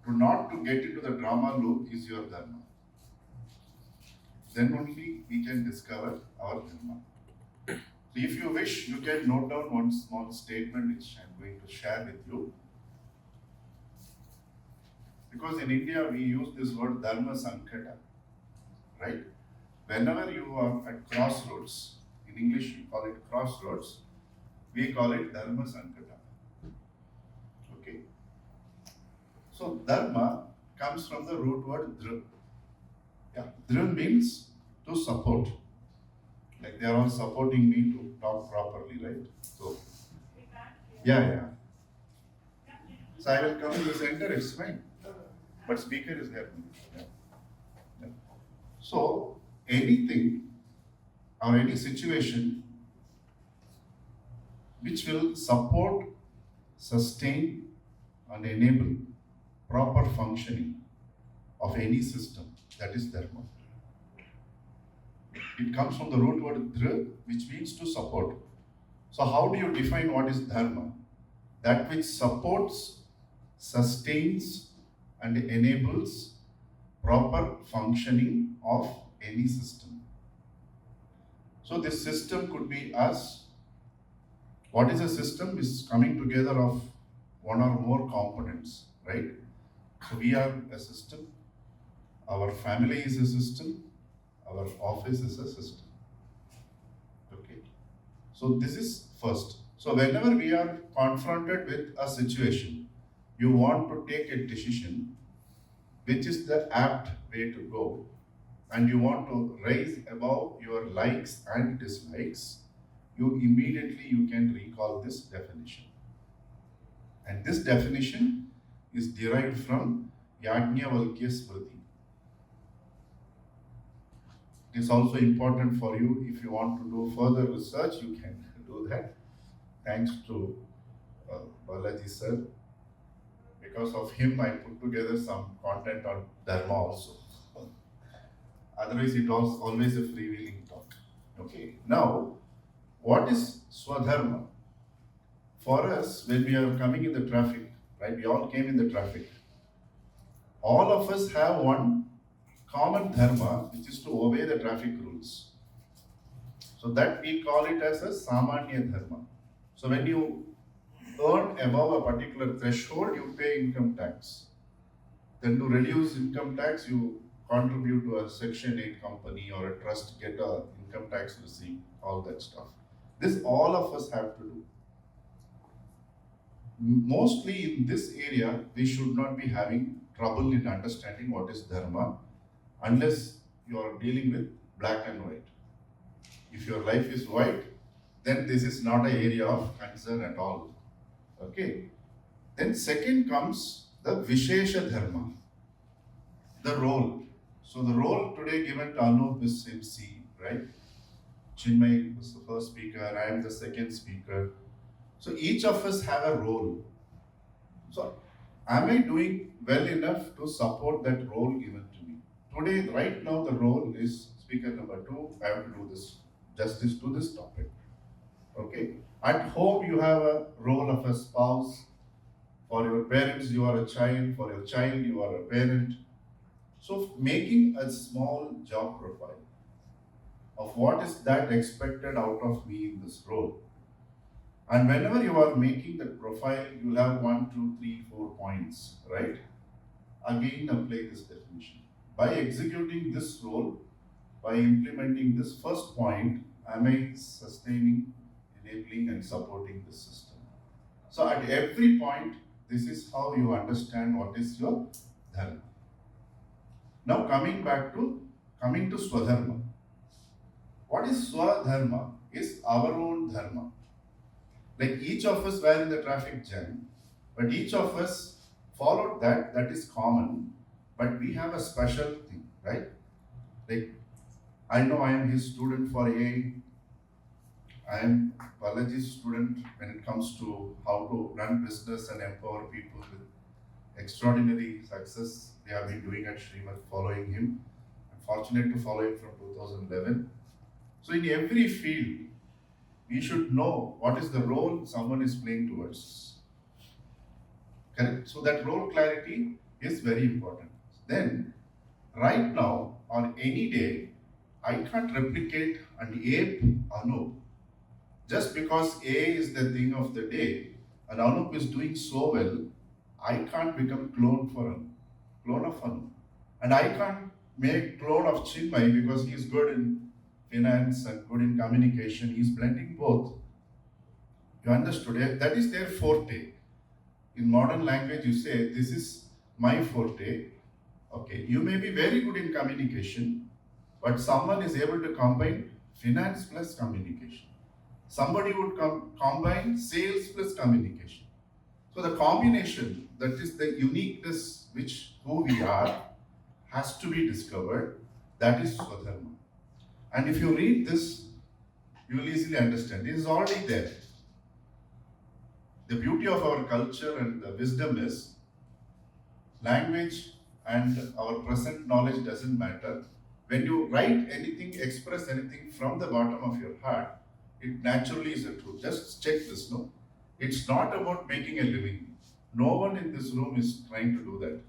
not to get into the drama loop is your dharma. Then only we can discover our dharma. So if you wish, you can note down one small statement which I'm going to share with you. Because in India we use this word dharma sankata, right? Whenever you are at crossroads, in English we call it crossroads, we call it dharma sankata. Okay. So dharma comes from the root word dhr. Yeah, dhr means to support. Like they are all supporting me to talk properly, right? So yeah. So I will come in the center, it's fine. But speaker is there. Yeah. So anything or any situation which will support, sustain, and enable proper functioning of any system, that is dharma. It comes from the root word dhr, which means to support. So how do you define what is dharma? That which supports, sustains, and enables proper functioning of any system. So this system could be us. What is a system? Is coming together of one or more components, right? So we are a system, our family is a system, our office is a system. Okay. So this is first. So whenever we are confronted with a situation, you want to take a decision, which is the apt way to go, and you want to raise above your likes and dislikes, you can recall this definition. And this definition is derived from Yajnavalkya Smriti. It is also important for you if you want to do further research, you can do that. Thanks to Balaji sir. Because of him, I put together some content on Dharma also. Otherwise, it was always a freewheeling talk. Okay. Now, what is Swadharma? For us, when we are coming in the traffic, right? We all came in the traffic. All of us have one common dharma, which is to obey the traffic rules. So that we call it as a samanya dharma. So when you earn above a particular threshold, you pay income tax. Then to reduce income tax, you contribute to a Section 8 company or a trust, get a income tax receipt, all that stuff. This all of us have to do. Mostly in this area, we should not be having trouble in understanding what is dharma unless you are dealing with black and white. If your life is white, then this is not an area of concern at all. Okay. Then second comes the Vishesha Dharma, the role. So the role today given to Anup is MC, right? Chinmay was the first speaker, I am the second speaker. So each of us have a role. So am I doing well enough to support that role given to me? Today, right now, the role is speaker number 2, I have to do this, justice to this topic. Okay. At home, you have a role of a spouse. For your parents, you are a child. For your child, you are a parent. So making a small job profile of what is that expected out of me in this role. And whenever you are making that profile, you will have 1, 2, 3, 4 points, right? Again, apply this definition. By executing this role, by implementing this first point, am I sustaining, enabling, and supporting the system? So at every point, this is how you understand what is your dharma. Now coming to Swadharma. What is Swadharma is our own dharma. Like each of us were in the traffic jam, but each of us followed that is common, but we have a special thing, right? Like I know I am his student for A. I am Balaji's student when it comes to how to run business and empower people with extraordinary success they have been doing at Shrimath, following him. I'm fortunate to follow him from 2011. So in every field, we should know what is the role someone is playing towards us. Correct? So that role clarity is very important. Then, right now, on any day, I can't replicate an ape Anup. Just because A is the thing of the day, and Anup is doing so well, I can't become clone of Anup. And I can't make clone of Chinmay because he's good in finance and good in communication. He's blending both. You understood? That is their forte. In modern language, you say, this is my forte. Okay, you may be very good in communication, but someone is able to combine finance plus communication. Somebody would combine sales plus communication. So the combination, that is the uniqueness which who we are, has to be discovered. That is Swadharma. And if you read this, you will easily understand. It is already there. The beauty of our culture and the wisdom is language and our present knowledge doesn't matter. When you write anything, express anything from the bottom of your heart, it naturally is a truth. Just check this, no? It's not about making a living. No one in this room is trying to do that.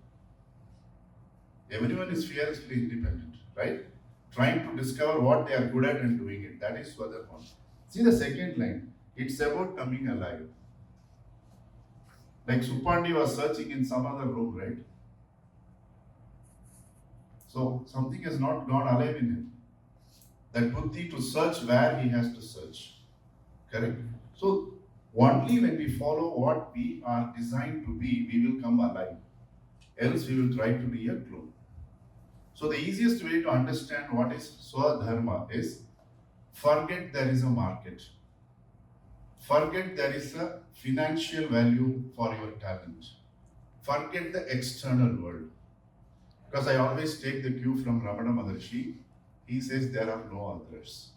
Everyone is fiercely independent, right? Trying to discover what they are good at and doing it. That is Swadharma. See the second line. It's about coming alive. Like Supandi was searching in some other room, right? So something has not gone alive in him. That buddhi to search where he has to search. Correct? So only when we follow what we are designed to be, we will come alive. Else we will try to be a clone. So the easiest way to understand what is Swadharma is forget there is a market. Forget there is a financial value for your talent. Forget the external world. Because I always take the cue from Ramana Maharshi. He says there are no others.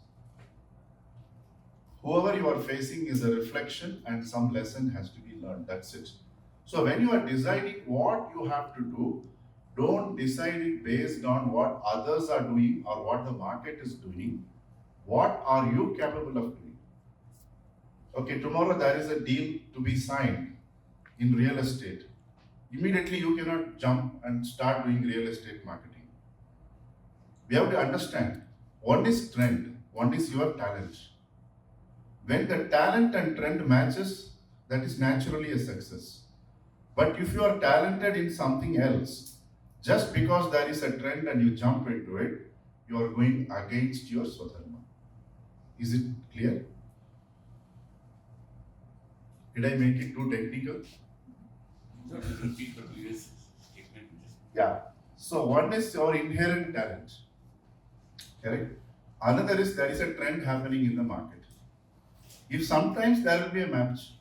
Whoever you are facing is a reflection and some lesson has to be learned. That's it. So when you are deciding what you have to do, don't decide it based on what others are doing or what the market is doing. What are you capable of doing? Okay, tomorrow there is a deal to be signed in real estate. Immediately you cannot jump and start doing real estate marketing. We have to understand, one is trend, one is your talent. When the talent and trend matches, that is naturally a success. But if you are talented in something else, just because there is a trend and you jump into it, you are going against your Swadharma. Is it clear? Did I make it too technical? Yeah. So one is your inherent talent. Correct? Another is there is a trend happening in the market. If sometimes there will be a match,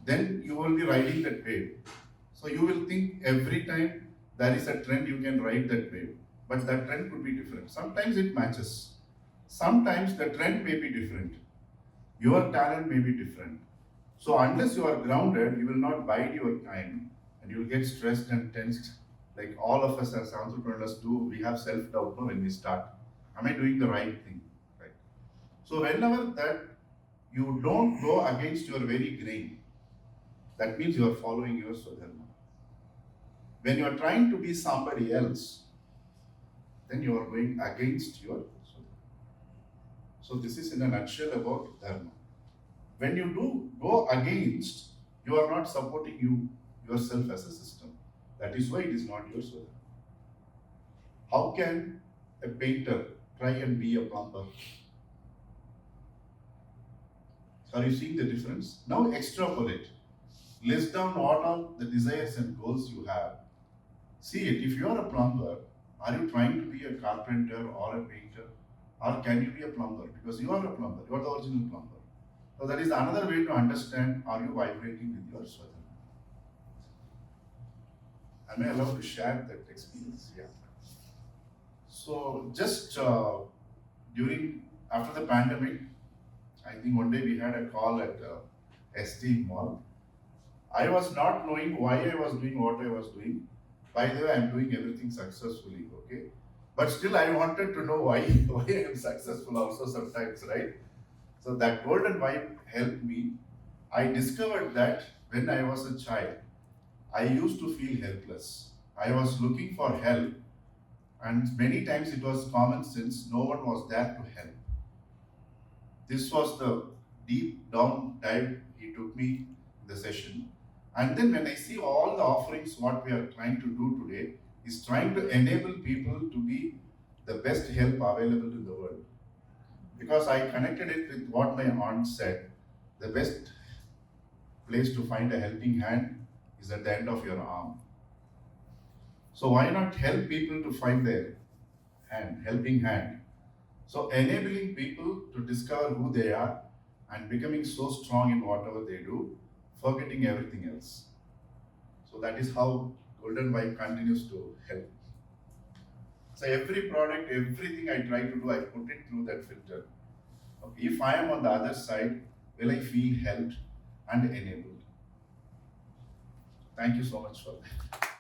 then you will be riding that wave. So you will think every time there is a trend, you can ride that wave. But that trend could be different. Sometimes it matches. Sometimes the trend may be different. Your talent may be different. So unless you are grounded, you will not bide your time and you will get stressed and tensed. Like all of us as entrepreneurs do, we have self-doubt when we start. Am I doing the right thing? Right. So whenever that you don't go against your very grain, that means you are following your Swadharma. When you are trying to be somebody else, then you are going against your Swadharma. So this is in a nutshell about Dharma. When you do go against, you are not supporting yourself as a system. That is why it is not your Swadharma. How can a painter try and be a plumber? Are you seeing the difference? Now extrapolate. List down what all the desires and goals you have. See it. If you are a plumber, are you trying to be a carpenter or a painter? Or can you be a plumber? Because you are a plumber. You are the original plumber. So that is another way to understand, are you vibrating with your Swadharma? Am I allowed to share that experience? Yeah. So just after the pandemic, I think one day we had a call at SD Mall. I was not knowing why I was doing what I was doing. By the way, I am doing everything successfully, okay? But still I wanted to know why I am successful also sometimes, right? So that golden vibe helped me. I discovered that when I was a child, I used to feel helpless. I was looking for help, and many times it was common sense, no one was there to help. This was the deep down dive he took me in the session. And then when I see all the offerings, what we are trying to do today is trying to enable people to be the best help available in the world. Because I connected it with what my aunt said, the best place to find a helping hand is at the end of your arm. So why not help people to find their helping hand? So enabling people to discover who they are and becoming so strong in whatever they do, forgetting everything else. So that is how Golden Vibe continues to help. So every product, everything I try to do, I put it through that filter. Okay, if I am on the other side, will I feel helped and enabled? Thank you so much for that.